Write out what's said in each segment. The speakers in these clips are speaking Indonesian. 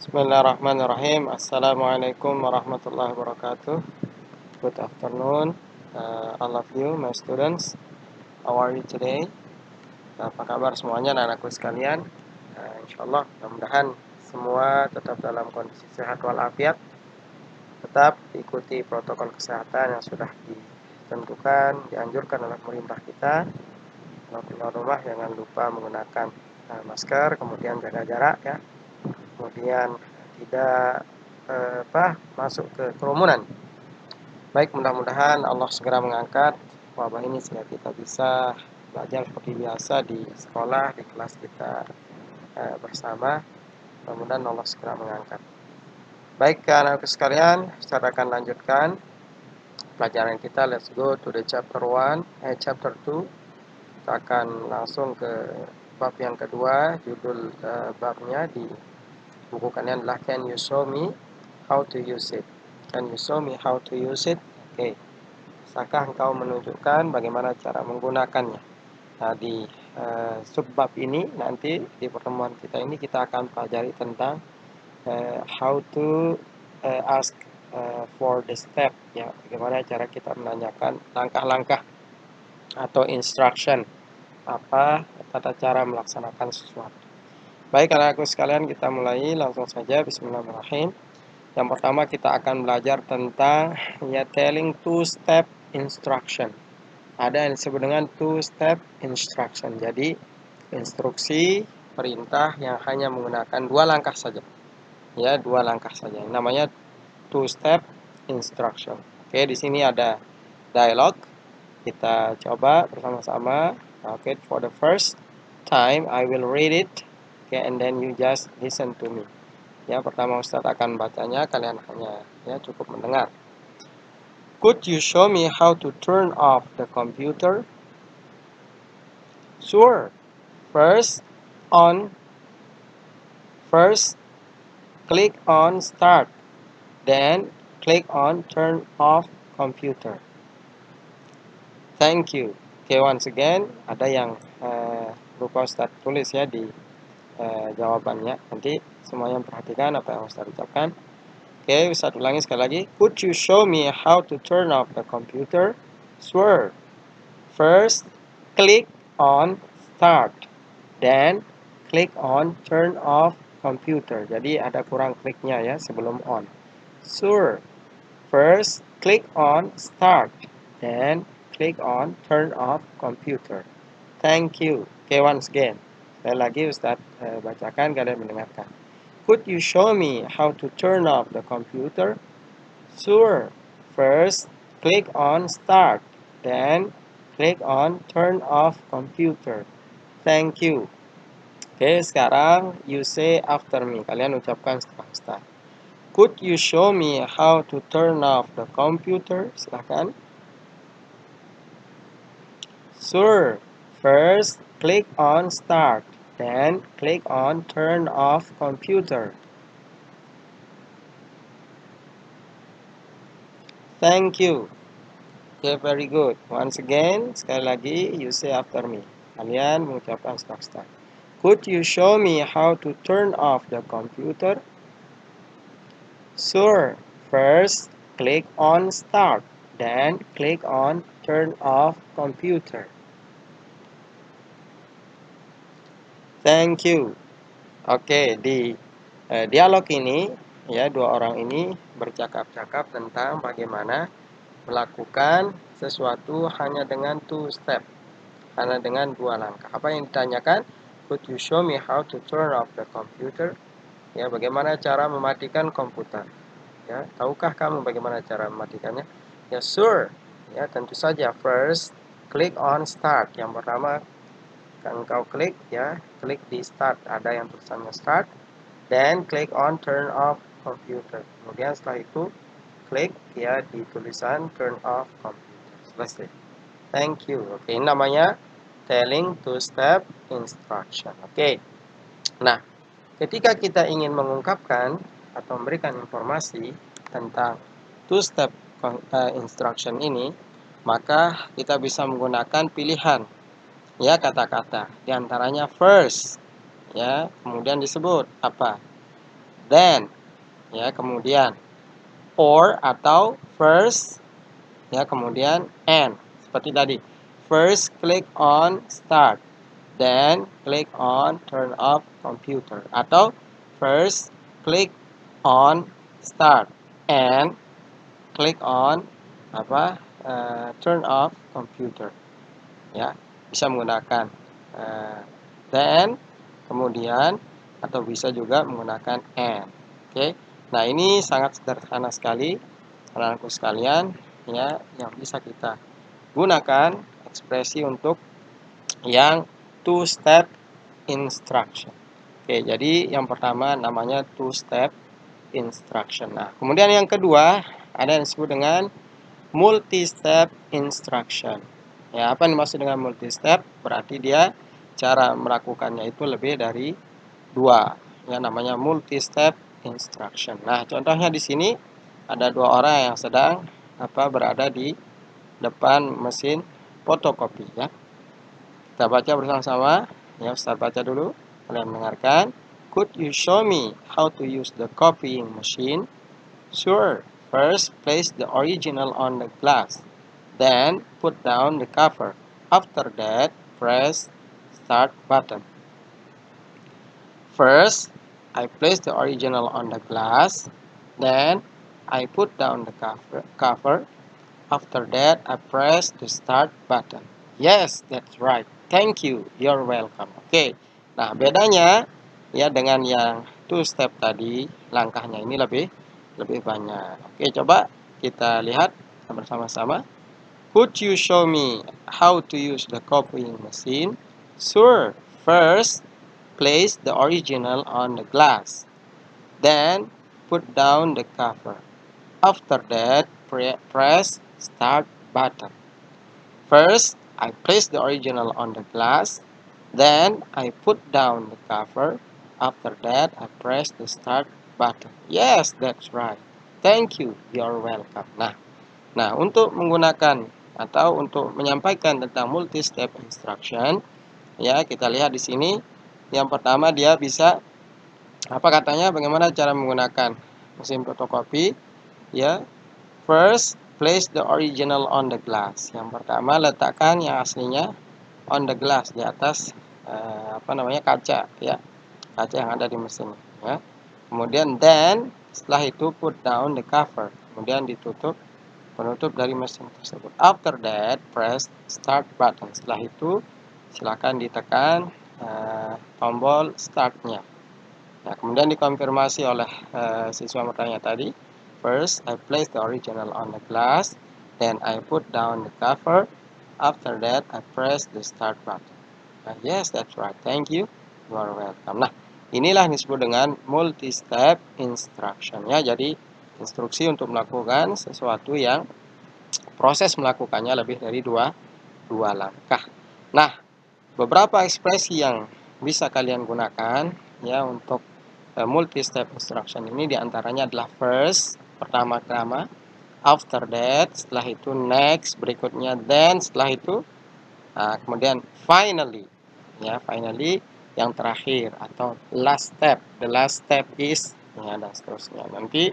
Bismillahirrahmanirrahim. Assalamualaikum warahmatullahi wabarakatuh. Good afternoon, all of you, my students. How are you today? Apa kabar semuanya, anak-anakku sekalian? Insyaallah, mudah-mudahan semua tetap dalam kondisi sehat walafiat. Tetap ikuti protokol kesehatan yang sudah ditentukan, dianjurkan oleh pemerintah kita. Kalau keluar rumah jangan lupa menggunakan masker, kemudian jaga jarak ya. Kemudian tidak masuk ke kerumunan. Baik, mudah-mudahan Allah segera mengangkat wabah ini sehingga kita bisa belajar seperti biasa di sekolah, di kelas kita bersama. Mudah-mudahan Allah segera mengangkat. Baik, anak-anak sekalian, saya akan lanjutkan pelajaran kita. Let's go to the chapter 2. Kita akan langsung ke bab yang kedua. Judul babnya di buku kalian adalah Can you show me how to use it? Can you show me how to use it? Oke. Bisakah engkau menunjukkan bagaimana cara menggunakannya? Nah, di subbab ini nanti di pertemuan kita ini kita akan pelajari tentang how to ask for the step, ya, bagaimana cara kita menanyakan langkah-langkah atau instruction, apa tata cara melaksanakan sesuatu. Baik, anak-anakku sekalian, kita mulai langsung saja. Bismillahirrahmanirrahim. Yang pertama kita akan belajar tentang telling two-step instruction. Ada yang disebut dengan two-step instruction. Jadi instruksi perintah yang hanya menggunakan dua langkah saja. Ya, dua langkah saja. Namanya two-step instruction. Oke, di sini ada dialog. Kita coba bersama-sama. Oke, for the first time I will read it. Okay, and then you just listen to me. Ya, pertama Ustadz akan bacanya, kalian hanya cukup mendengar. Could you show me how to turn off the computer? Sure. First, click on start. Then, click on turn off computer. Thank you. Okay, once again, ada yang lupa Ustadz tulis ya di jawabannya. Nanti semuanya perhatikan apa yang Ustadz ucapkan. Oke, Ustadz ulangi sekali lagi. Could you show me how to turn off the computer? Sure. First, click on start. Then, click on turn off computer. Jadi ada kurang kliknya ya sebelum on. Sure. First, click on start. Then, click on turn off computer. Thank you. Oke, once again. Sekali lagi Ustadz bacakan, kalian mendengarkan. Could you show me how to turn off the computer? Sure. First, click on start. Then, click on turn off computer. Thank you. Oke, sekarang you say after me. Kalian ucapkan setelah Ustadz. Could you show me how to turn off the computer? Silakan. Sure. First, click on start. Then, click on turn off computer. Thank you. Okay, very good. Once again, sekali lagi, you say after me. Kalian mengucapkan start. Could you show me how to turn off the computer? Sure. First, click on start. Then, click on turn off computer. Thank you. Oke, di dialog ini, ya, dua orang ini bercakap-cakap tentang bagaimana melakukan sesuatu hanya dengan two step, hanya dengan dua langkah. Apa yang ditanyakan? Could you show me how to turn off the computer? Ya, bagaimana cara mematikan komputer? Ya, tahukah kamu bagaimana cara mematikannya? Ya, sure. Ya, tentu saja. First, click on start. Yang pertama, engkau klik di start. Ada yang tulisannya start. Then, click on turn off computer. Kemudian setelah itu, klik di tulisan turn off computer. Selesai. Thank you. Oke, ini namanya telling two-step instruction. Oke. Nah, ketika kita ingin mengungkapkan atau memberikan informasi tentang two-step instruction ini, maka kita bisa menggunakan pilihan kata-kata. Di antaranya first, kemudian disebut apa? then, ya, kemudian or atau first, ya, kemudian and, seperti tadi. First click on start, then click on turn off computer, atau first click on start and click on turn off computer, ya, bisa menggunakan then, kemudian, atau bisa juga menggunakan and. Oke. Nah, ini sangat sederhana sekali anak-anakku sekalian, ya, yang bisa kita gunakan ekspresi untuk yang two step instruction. Oke, jadi yang pertama namanya two step instruction. Nah, kemudian yang kedua ada yang disebut dengan multi-step instruction. Ya, apa yang dimaksud dengan multi-step? Berarti dia cara melakukannya itu lebih dari dua. Ya, namanya multi-step instruction. Nah, contohnya di sini ada dua orang yang sedang berada di depan mesin fotokopi, ya. Kita baca bersama-sama. Ya, Ustaz baca dulu. Kalian mendengarkan. Could you show me how to use the copying machine? Sure. First, place the original on the glass. Then, put down the cover. After that, press start button. First, I place the original on the glass. Then, I put down the cover. After that, I press the start button. Yes, that's right. Thank you. You're welcome. Oke. Nah, bedanya ya dengan yang two step tadi, langkahnya ini lebih banyak. Oke, coba kita lihat bersama-sama. Could you show me how to use the copying machine? Sure. First, place the original on the glass. Then, put down the cover. After that, press start button. First, I place the original on the glass. Then, I put down the cover. After that, I press the start button. Yes, that's right. Thank you. You're welcome. Nah, untuk menggunakan atau untuk menyampaikan tentang multi-step instruction, ya, kita lihat di sini. Yang pertama dia bisa bagaimana cara menggunakan mesin fotokopi, ya. First, place the original on the glass. Yang pertama, letakkan yang aslinya on the glass, di atas kaca, ya. Kaca yang ada di mesin, ya. Kemudian then, setelah itu put down the cover. Kemudian penutup dari mesin tersebut. After that, press start button. Setelah itu, silakan ditekan tombol startnya. Nah, kemudian dikonfirmasi oleh siswa bertanya tadi. First, I place the original on the glass. Then, I put down the cover. After that, I press the start button. Yes, that's right. Thank you. You are welcome. Nah, inilah yang disebut dengan multi-step instruction, ya. Jadi, instruksi untuk melakukan sesuatu yang proses melakukannya lebih dari dua langkah. Nah, beberapa ekspresi yang bisa kalian gunakan, ya, untuk multi-step instruction ini diantaranya adalah first, pertama-tama, after that, setelah itu next, berikutnya then, setelah itu kemudian finally, ya, finally yang terakhir, atau last step, the last step is, ya, dan seterusnya. Nanti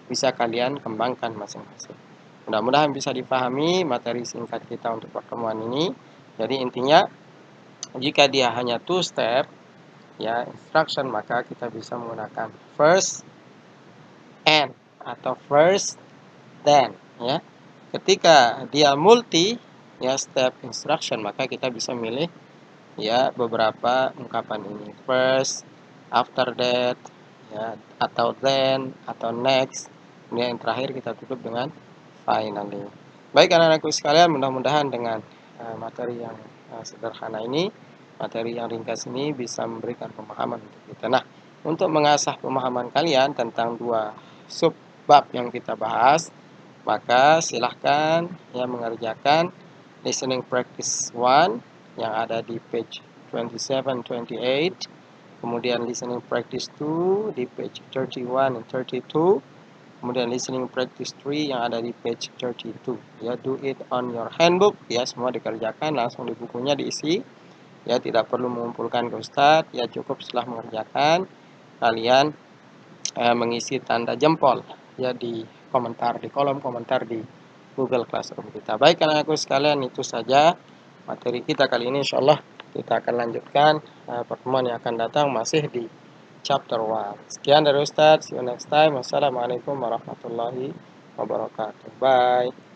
bisa kalian kembangkan masing-masing. Mudah-mudahan bisa dipahami materi singkat kita untuk pertemuan ini. Jadi intinya, jika dia hanya two step, ya, instruction, maka kita bisa menggunakan first and atau first then, ya. Ketika dia multi, ya, step instruction, maka kita bisa milih, ya, beberapa ungkapan ini. First, after that, ya, atau then, atau next. Kemudian yang terakhir kita tutup dengan finally. Baik anak-anakku sekalian, mudah-mudahan dengan materi yang sederhana ini, materi yang ringkas ini bisa memberikan pemahaman untuk kita. Nah, untuk mengasah pemahaman kalian tentang dua sub bab yang kita bahas, maka silahkan, ya, mengerjakan listening practice 1 yang ada di page 27-28, kemudian listening practice 2 di page 31 and 32, kemudian listening practice 3 yang ada di page 32. Ya, do it on your handbook, ya, semua dikerjakan langsung di bukunya diisi, ya, tidak perlu mengumpulkan ke Ustadz, ya, cukup setelah mengerjakan kalian mengisi tanda jempol ya di kolom komentar di Google Classroom kita. Baik anak-anakku sekalian, itu saja materi kita kali ini. Insyaallah kita akan lanjutkan pertemuan yang akan datang masih di chapter 1. Sekian dari Ustadz, see you next time. Wassalamualaikum warahmatullahi wabarakatuh. Bye.